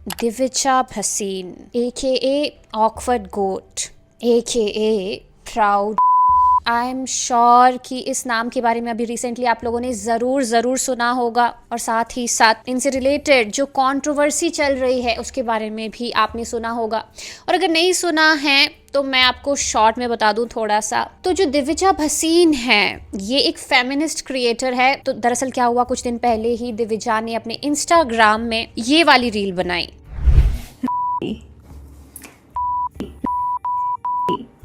Divya Bhasin AKA awkward goat AKA proud। I am sure कि इस नाम के बारे में अभी रिसेंटली आप लोगों ने ज़रूर सुना होगा, और साथ ही साथ इनसे रिलेटेड जो कंट्रोवर्सी चल रही है उसके बारे में भी आपने सुना होगा। और अगर नहीं सुना है तो मैं आपको शॉर्ट में बता दूं थोड़ा सा। तो जो दिव्या भसीन है ये एक फेमिनिस्ट क्रिएटर है। तो दरअसल क्या हुआ, कुछ दिन पहले ही दिव्या ने अपने इंस्टाग्राम में ये वाली रील बनाई।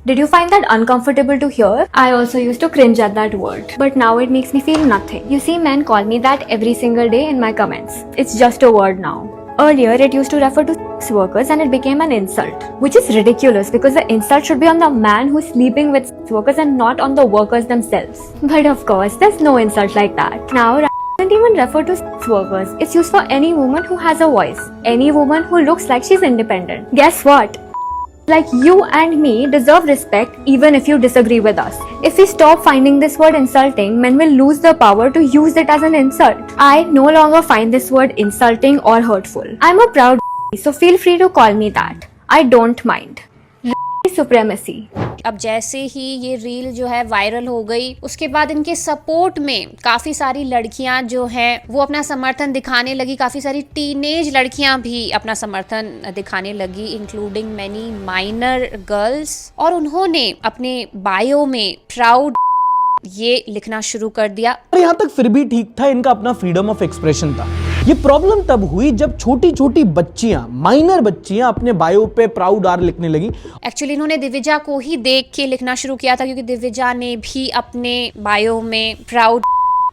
Did you find that uncomfortable to hear? I also used to cringe at that word. But now it makes me feel nothing. You see, men call me that every single day in my comments. It's just a word now. Earlier, it used to refer to sex workers and it became an insult. Which is ridiculous because the insult should be on the man who's sleeping with sex workers and not on the workers themselves. But of course, there's no insult like that. Now, doesn't even refer to sex workers. It's used for any woman who has a voice. Any woman who looks like she's independent. Guess what? Like you and me deserve respect even if you disagree with us. If we stop finding this word insulting, men will lose the power to use it as an insult. I no longer find this word insulting or hurtful. I'm a proud so feel free to call me that. I don't mind. Supremacy. अब जैसे ही ये reel जो है viral हो गई, उसके बाद इनके सपोर्ट में काफ़ी सारी लड़कियां जो हैं वो अपना समर्थन दिखाने लगी। काफ़ी सारी टीनेज लड़कियां भी अपना समर्थन दिखाने लगी, इंक्लूडिंग मैनी माइनर गर्ल्स। और उन्होंने अपने बायो में प्राउड ये लिखना शुरू कर दिया। और यहाँ तक फिर भी ठीक था, इनका अपना फ्रीडम ऑफ एक्सप्रेशन था। ये प्रॉब्लम तब हुई जब छोटी छोटी बच्चियां, माइनर बच्चियां अपने बायो पे प्राउड आर लिखने लगी। एक्चुअली इन्होंने दिव्या को ही देख के लिखना शुरू किया था, क्योंकि दिव्या ने भी अपने बायो में प्राउड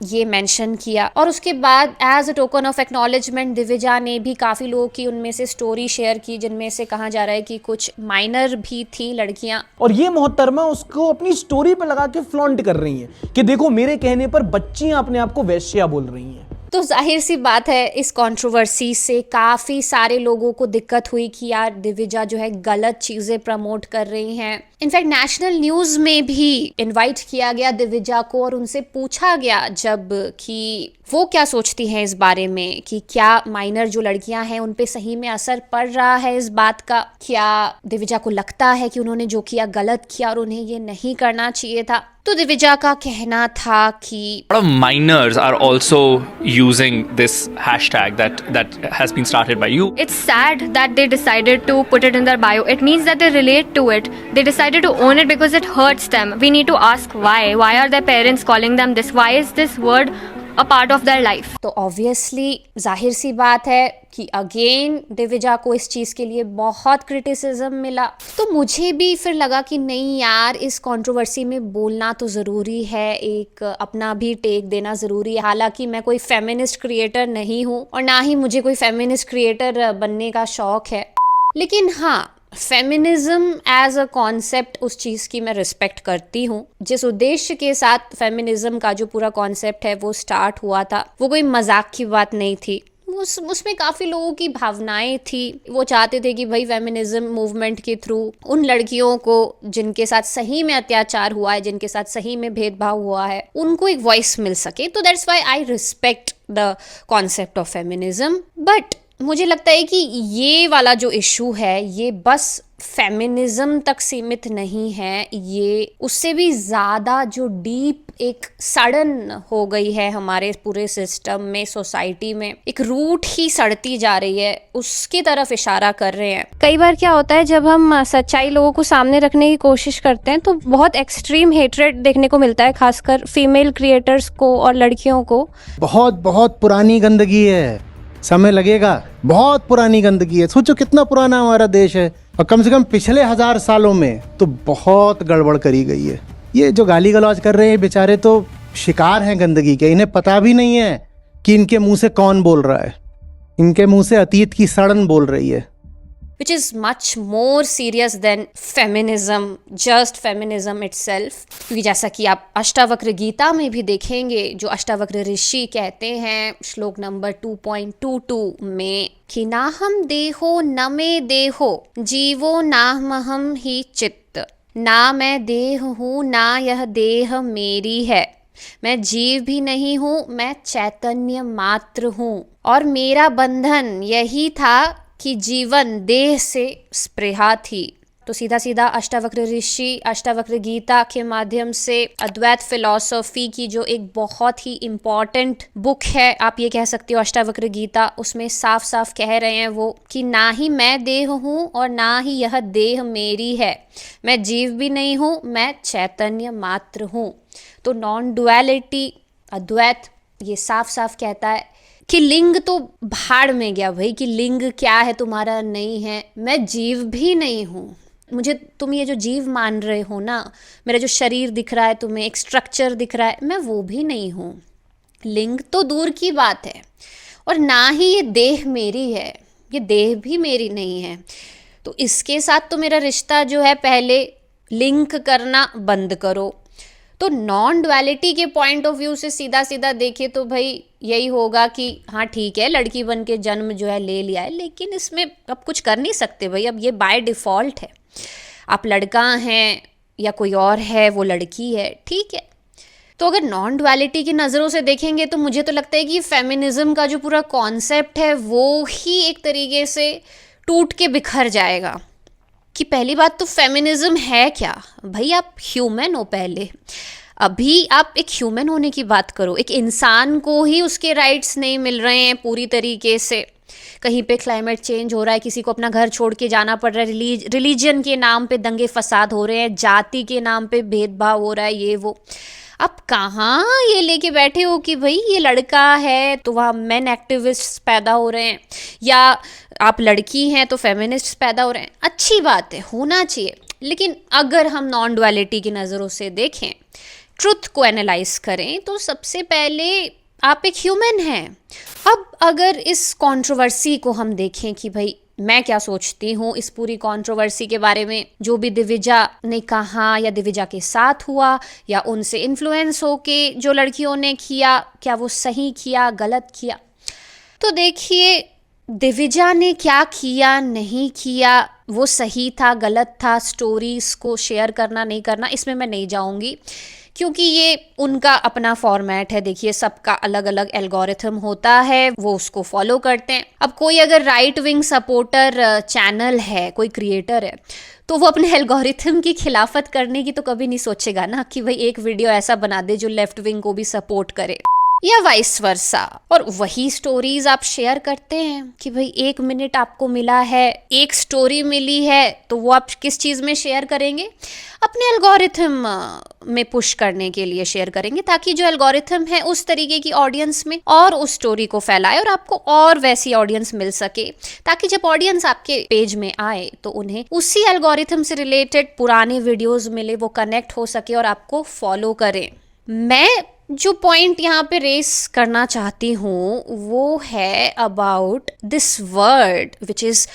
ये मेंशन किया। और उसके बाद as a token of acknowledgement Divya ने भी काफ़ी लोगों की उनमें से स्टोरी शेयर की, जिनमें से कहा जा रहा है कि कुछ माइनर भी थी लड़कियां। और ये मोहतरमा उसको अपनी स्टोरी पे लगा के फ्लॉन्ट कर रही हैं कि देखो मेरे कहने पर बच्चियां अपने आप को वैश्या बोल रही हैं। तो जाहिर सी बात है इस कंट्रोवर्सी से काफ़ी सारे लोगों को दिक्कत हुई कि यार दिव्या जो है गलत चीज़ें प्रमोट कर रही हैं। इनफैक्ट नेशनल न्यूज़ में भी इनवाइट किया गया दिव्या को और उनसे पूछा गया जब कि वो क्या सोचती हैं इस बारे में, कि क्या माइनर जो लड़कियां हैं उन पे सही में असर पड़ रहा है इस बात का। क्या दिव्या को लगता है कि उन्होंने जो किया गलत किया और उन्हें ये नहीं करना चाहिए था। तो दिव्या का कहना था कि minors are also using this hashtag that has been started by you. It's sad that they decided to put it in their bio. It means that they relate to it. They decided to own it because it hurts them. We need to ask why. Why are their parents calling them this? Why is this word a part of their life? तो obviously जाहिर सी बात है कि again Divya को इस चीज़ के लिए बहुत क्रिटिसिज्म मिला। तो मुझे भी फिर लगा कि नहीं यार, इस कंट्रोवर्सी में बोलना तो ज़रूरी है, एक अपना भी टेक देना ज़रूरी है। हालांकि मैं कोई फेमिनिस्ट क्रिएटर नहीं हूँ और ना ही मुझे कोई फेमिनिस्ट क्रिएटर बनने का शौक है, लेकिन हाँ, फेमिनिज्म एज अ कॉन्सेप्ट उस चीज़ की मैं रिस्पेक्ट करती हूँ। जिस उद्देश्य के साथ फेमिनिज्म का जो पूरा कॉन्सेप्ट है वो स्टार्ट हुआ था, वो कोई मजाक की बात नहीं थी। उसमें काफ़ी लोगों की भावनाएं थी। वो चाहते थे कि भाई फेमिनिज्म मूवमेंट के थ्रू उन लड़कियों को जिनके साथ सही में अत्याचार हुआ है, जिनके साथ सही में भेदभाव हुआ है, उनको एक वॉइस मिल सके। तो that's why I respect the concept of feminism. But मुझे लगता है कि ये वाला जो इशू है ये बस फेमिनिज्म तक सीमित नहीं है, ये उससे भी ज़्यादा जो डीप एक सड़न हो गई है हमारे पूरे सिस्टम में, सोसाइटी में एक रूट ही सड़ती जा रही है, उसकी तरफ इशारा कर रहे हैं। कई बार क्या होता है जब हम सच्चाई लोगों को सामने रखने की कोशिश करते हैं तो बहुत एक्सट्रीम हेट्रेड देखने को मिलता है, खासकर फीमेल क्रिएटर्स को और लड़कियों को। बहुत पुरानी गंदगी है, समय लगेगा। बहुत पुरानी गंदगी है। सोचो कितना पुराना हमारा देश है और कम से कम पिछले 1000 सालों में तो बहुत गड़बड़ करी गई है। ये जो गाली गलौज कर रहे हैं बेचारे तो शिकार हैं गंदगी के। इन्हें पता भी नहीं है कि इनके मुंह से कौन बोल रहा है। इनके मुंह से अतीत की सड़न बोल रही है। which is much more serious than feminism, just feminism itself। क्योंकि जैसा कि आप अष्टावक्र गीता में भी देखेंगे, जो अष्टावक्र ऋषि कहते हैं श्लोक नंबर 2.22 में कि नाहम देहो न मे देहो जीवो नाहमहम ही चित्त, ना मैं देह हूँ ना यह देह मेरी है, मैं जीव भी नहीं हूँ, मैं चैतन्य मात्र हूँ और मेरा बंधन यही था कि जीवन देह से स्पृहा थी, तो सीधा सीधा अष्टावक्र ऋषि अष्टावक्र गीता के माध्यम से अद्वैत फिलॉसफी की जो एक बहुत ही इम्पॉर्टेंट बुक है, आप ये कह सकते हो अष्टावक्र गीता, उसमें साफ साफ कह रहे हैं वो कि ना ही मैं देह हूँ और ना ही यह देह मेरी है, मैं जीव भी नहीं हूँ, मैं चैतन्य मात्र हूँ। तो नॉन डुअलिटी अद्वैत ये साफ साफ कहता है कि लिंग तो भाड़ में गया भाई, कि लिंग क्या है तुम्हारा नहीं है, मैं जीव भी नहीं हूँ। मुझे तुम ये जो जीव मान रहे हो ना, मेरा जो शरीर दिख रहा है तुम्हें, एक स्ट्रक्चर दिख रहा है, मैं वो भी नहीं हूँ। लिंग तो दूर की बात है, और ना ही ये देह मेरी है, ये देह भी मेरी नहीं है। तो इसके साथ तो मेरा रिश्ता जो है पहले लिंक करना बंद करो। तो नॉन डुअलिटी के पॉइंट ऑफ व्यू से सीधा सीधा देखे तो भाई यही होगा कि हाँ ठीक है, लड़की बन के जन्म जो है ले लिया है, लेकिन इसमें अब कुछ कर नहीं सकते भाई, अब ये बाय डिफ़ॉल्ट है। आप लड़का हैं या कोई और है, वो लड़की है, ठीक है। तो अगर नॉन डुअलिटी की नज़रों से देखेंगे तो मुझे तो लगता है कि फेमिनिज्म का जो पूरा कॉन्सेप्ट है वो ही एक तरीके से टूट के बिखर जाएगा। कि पहली बात तो फेमिनिज्म है क्या भाई, आप ह्यूमन हो पहले, अभी आप एक ह्यूमन होने की बात करो। एक इंसान को ही उसके राइट्स नहीं मिल रहे हैं पूरी तरीके से, कहीं पे क्लाइमेट चेंज हो रहा है, किसी को अपना घर छोड़ के जाना पड़ रहा है, रिलीजन के नाम पे दंगे फसाद हो रहे हैं, जाति के नाम पे भेदभाव हो रहा है, ये वो। आप कहाँ ये लेके बैठे हो कि भाई ये लड़का है तो वहाँ मेन एक्टिविस्ट पैदा हो रहे हैं, या आप लड़की हैं तो फेमिनिस्ट पैदा हो रहे हैं। अच्छी बात है, होना चाहिए, लेकिन अगर हम नॉन डुअलिटी की नज़रों से देखें, ट्रुथ को एनालाइज करें, तो सबसे पहले आप एक ह्यूमन हैं। अब अगर इस कंट्रोवर्सी को हम देखें कि भाई मैं क्या सोचती हूँ इस पूरी कंट्रोवर्सी के बारे में, जो भी दिविजा ने कहा या दिविजा के साथ हुआ या उनसे इन्फ्लुएंस होके जो लड़कियों ने किया, क्या वो सही किया गलत किया? तो देखिए, दिविजा ने क्या किया नहीं किया, वो सही था गलत था, स्टोरीज को शेयर करना नहीं करना, इसमें मैं नहीं जाऊंगी, क्योंकि ये उनका अपना फॉर्मेट है। देखिए, सबका अलग अलग एल्गोरिथम होता है, वो उसको फॉलो करते हैं। अब कोई अगर राइट विंग सपोर्टर चैनल है, कोई क्रिएटर है, तो वो अपने एल्गोरिथम की खिलाफत करने की तो कभी नहीं सोचेगा ना कि भाई एक वीडियो ऐसा बना दे जो लेफ्ट विंग को भी सपोर्ट करे, या वाइस वर्सा। और वही स्टोरीज आप शेयर करते हैं कि भाई 1 मिनट आपको मिला है, एक स्टोरी मिली है, तो वो आप किस चीज़ में शेयर करेंगे? अपने एल्गोरिथम में पुश करने के लिए शेयर करेंगे, ताकि जो एल्गोरिथम है उस तरीके की ऑडियंस में और उस स्टोरी को फैलाए और आपको और वैसी ऑडियंस मिल सके, ताकि जब ऑडियंस आपके पेज में आए तो उन्हें उसी एल्गोरिथम से रिलेटेड पुराने वीडियोस मिले, वो कनेक्ट हो सके और आपको फॉलो करें। मैं जो पॉइंट यहाँ पे रेस करना चाहती हूँ वो है about this word which is,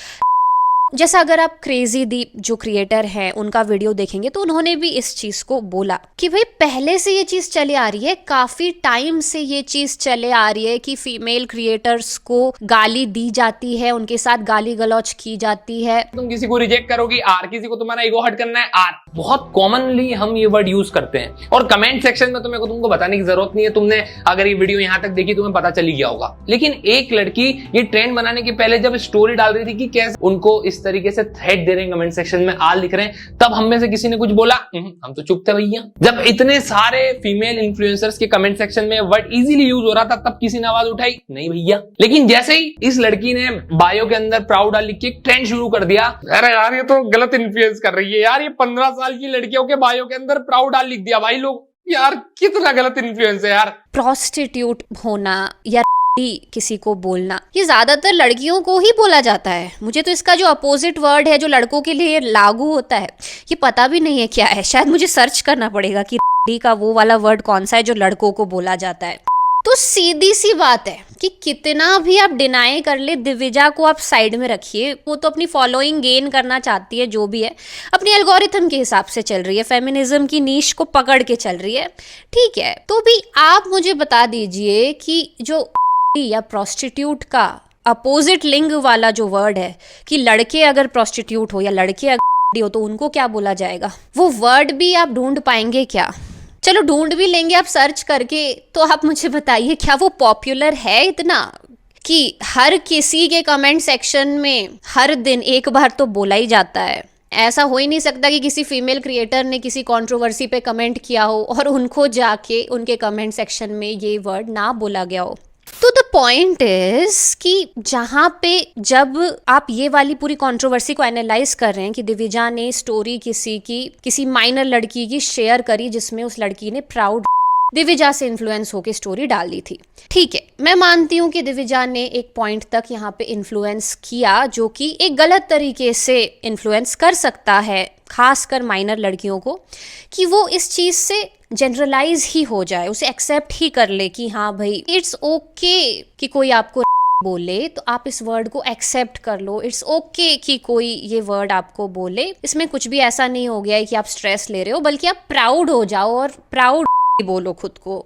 जैसा अगर आप क्रेजी दीप जो क्रिएटर हैं उनका वीडियो देखेंगे तो उन्होंने भी इस चीज़ को बोला कि भाई पहले से ये चीज़ चले आ रही है, काफ़ी टाइम से ये चीज़ चले आ रही है कि फीमेल क्रिएटर्स को गाली दी जाती है, उनके साथ गाली गलौज की जाती है। तुम किसी को रिजेक्ट करोगी आर, किसी को तुम्हारा ईगो हर्ट करना है आर, बहुत कॉमनली हम ये वर्ड यूज करते हैं। और कमेंट सेक्शन में तो तुमको बताने की जरूरत नहीं है, तुमने अगर ये वीडियो यहाँ तक देखी तुम्हें पता चली गया होगा। लेकिन एक लड़की ये ट्रेंड बनाने के पहले जब स्टोरी डाल रही थी कि कैसे उनको इस तरीके से थ्रेट दे रहे हैं, कमेंट सेक्शन में आर लिख रहे हैं, तब हम में से किसी ने कुछ बोला? हम तो चुप थे भैया। जब इतने सारे फीमेल इन्फ्लुएंसर्स के कमेंट सेक्शन में वर्ड इजीली यूज हो रहा था, तब किसी ने आवाज उठाई? नहीं भैया। लेकिन जैसे ही इस लड़की ने बायो के अंदर प्राउड लिख के ट्रेंड शुरू कर दिया, अरे यार ये तो गलत इन्फ्लुएंस कर रही है यार, ये 15 साल की लड़कियों के बायो के अंदर प्राउड लिख दिया भाई लोग, यार कितना गलत इन्फ्लुएंस है यार। प्रोस्टिट्यूट होना या किसी को बोलना, ये ज्यादातर लड़कियों को ही बोला जाता है। मुझे तो इसका जो अपोजिट वर्ड है जो लड़कों के लिए लागू होता है, ये पता भी नहीं है क्या है। शायद मुझे सर्च करना पड़ेगा कि का वो वाला वर्ड कौन सा है जो लड़कों को बोला जाता है। तो सीधी सी बात है कि कितना भी आप डिनाई कर ले, दिविजा को आप साइड में रखिए, वो तो अपनी फॉलोइंग गेन करना चाहती है, जो भी है अपनी एल्गोरिथम के हिसाब से चल रही है, फेमिनिज्म की नीश को पकड़ के चल रही है, ठीक है। तो भी आप मुझे बता दीजिए कि जो या प्रोस्टिट्यूट का अपोजिट लिंग वाला जो वर्ड है, कि लड़के अगर प्रोस्टिट्यूट हो या लड़के अगर हो तो उनको क्या बोला जाएगा? वो वर्ड भी आप ढूंढ पाएंगे क्या? चलो ढूंढ भी लेंगे आप सर्च करके, तो आप मुझे बताइए क्या वो पॉपुलर है इतना? कि हर किसी के कमेंट सेक्शन में हर दिन एक बार तो बोला ही जाता है। ऐसा हो ही नहीं सकता कि किसी फीमेल क्रिएटर ने किसी कंट्रोवर्सी पे कमेंट किया हो और उनको जाके उनके कमेंट सेक्शन में ये वर्ड ना बोला गया हो। तो द पॉइंट इज कि जहाँ पे जब आप ये वाली पूरी कंट्रोवर्सी को एनालाइज कर रहे हैं कि दिविजा ने स्टोरी किसी माइनर लड़की की शेयर करी जिसमें उस लड़की ने प्राउड दिविजा से इन्फ्लुएंस होकर स्टोरी डाल दी थी। ठीक है, मैं मानती हूँ कि दिविजा ने एक पॉइंट तक यहाँ पे इन्फ्लुएंस किया जो कि एक गलत तरीके से इन्फ्लुएंस कर सकता है, खासकर माइनर लड़कियों को, कि वो इस चीज़ से जनरलाइज ही हो जाए, उसे एक्सेप्ट ही कर ले कि हाँ भाई इट्स ओके कि कोई आपको बोले तो आप इस वर्ड को एक्सेप्ट कर लो। इट्स ओके कि कोई ये वर्ड आपको बोले, इसमें कुछ भी ऐसा नहीं हो गया है कि आप स्ट्रेस ले रहे हो, बल्कि आप प्राउड हो जाओ और प्राउड बोलो खुद को।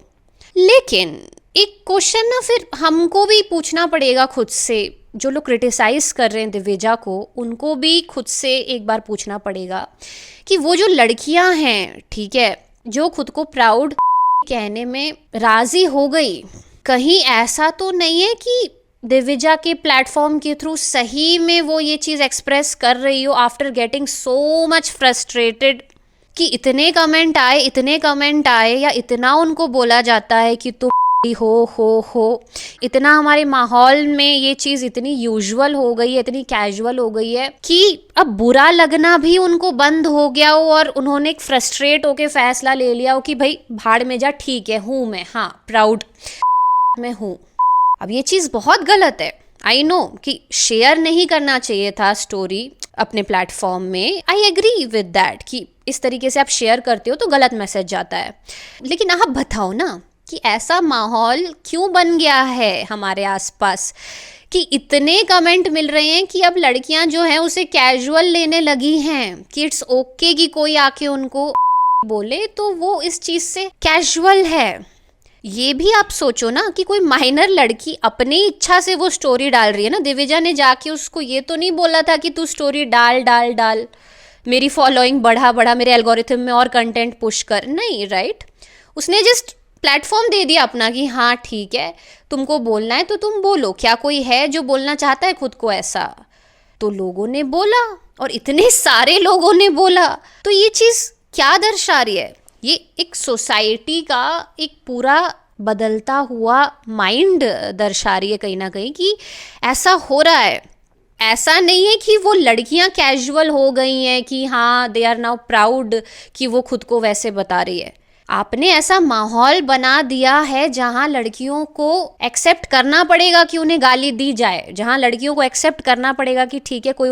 लेकिन एक क्वेश्चन ना फिर हमको भी पूछना पड़ेगा खुद से, जो लोग क्रिटिसाइज कर रहे हैं दिविजा को, उनको भी खुद से एक बार पूछना पड़ेगा कि वो जो लड़कियां हैं, ठीक है, जो खुद को प्राउड कहने में राजी हो गई, कहीं ऐसा तो नहीं है कि दिविजा के प्लेटफॉर्म के थ्रू सही में वो ये चीज़ एक्सप्रेस कर रही हो after getting so much frustrated कि इतने कमेंट आए या इतना उनको बोला जाता है कि तुम हो, इतना हमारे माहौल में ये चीज़ इतनी यूजुअल हो गई है, इतनी कैजुअल हो गई है कि अब बुरा लगना भी उनको बंद हो गया हो और उन्होंने एक फ्रस्ट्रेट होके फैसला ले लिया हो कि भाई भाड़ में जा, ठीक है, हूँ मैं, हाँ प्राउड मैं हूँ। अब ये चीज़ बहुत गलत है। आई नो कि शेयर नहीं करना चाहिए था स्टोरी अपने प्लेटफॉर्म में, आई एग्री विद दैट कि इस तरीके से आप शेयर करते हो तो गलत मैसेज जाता है। लेकिन आप बताओ ना कि ऐसा माहौल क्यों बन गया है हमारे आसपास कि इतने कमेंट मिल रहे हैं कि अब लड़कियां जो हैं उसे कैजुअल लेने लगी हैं कि इट्स ओके कि कोई आके उनको बोले तो वो इस चीज़ से कैजुअल है। ये भी आप सोचो ना कि कोई माइनर लड़की अपनी इच्छा से वो स्टोरी डाल रही है ना। दिविजा ने जाके उसको ये तो नहीं बोला था कि तू स्टोरी डाल, मेरी फॉलोइंग बढ़ा, मेरे एल्गोरिथम में और कंटेंट पुश कर, नहीं, राइट। उसने जस्ट प्लेटफॉर्म दे दिया अपना कि हाँ ठीक है, तुमको बोलना है तो तुम बोलो। क्या कोई है जो बोलना चाहता है खुद को ऐसा? तो लोगों ने बोला और इतने सारे लोगों ने बोला, तो ये चीज़ क्या दर्शा रही है? ये एक सोसाइटी का एक पूरा बदलता हुआ माइंड दर्शा रही है कहीं ना कहीं कि ऐसा हो रहा है। ऐसा नहीं है कि वो लड़कियां कैजुअल हो गई हैं कि हाँ दे आर नाउ प्राउड कि वो खुद को वैसे बता रही है। आपने ऐसा माहौल बना दिया है जहाँ लड़कियों को एक्सेप्ट करना पड़ेगा कि उन्हें गाली दी जाए, जहाँ लड़कियों को एक्सेप्ट करना पड़ेगा कि ठीक है कोई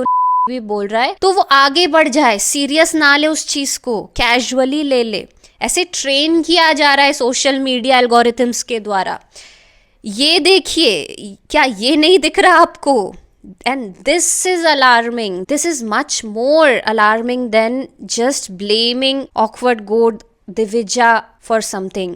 भी बोल रहा है तो वो आगे बढ़ जाए, सीरियस ना ले उस चीज़ को, कैजुअली ले। ऐसे ट्रेन किया जा रहा है सोशल मीडिया एल्गोरिथम्स के द्वारा। ये देखिए, क्या ये नहीं दिख रहा आपको? And this is alarming, this is much more alarming than just blaming awkward god Divija for something.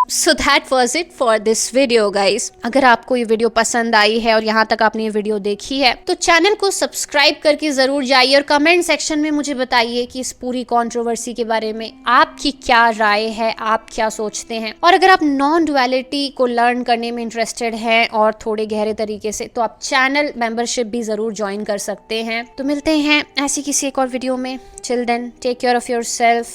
So that was it for this video guys. अगर आपको ये वीडियो पसंद आई है और यहाँ तक आपने ये वीडियो देखी है तो चैनल को सब्सक्राइब करके ज़रूर जाइए और कमेंट सेक्शन में मुझे बताइए कि इस पूरी कंट्रोवर्सी के बारे में आपकी क्या राय है, आप क्या सोचते हैं। और अगर आप नॉन डुअलिटी को लर्न करने में इंटरेस्टेड हैं और थोड़े गहरे तरीके से, तो आप चैनल मेंबरशिप भी ज़रूर ज्वाइन कर सकते हैं। तो मिलते हैं ऐसी किसी एक और वीडियो में। Till then take care of yourself.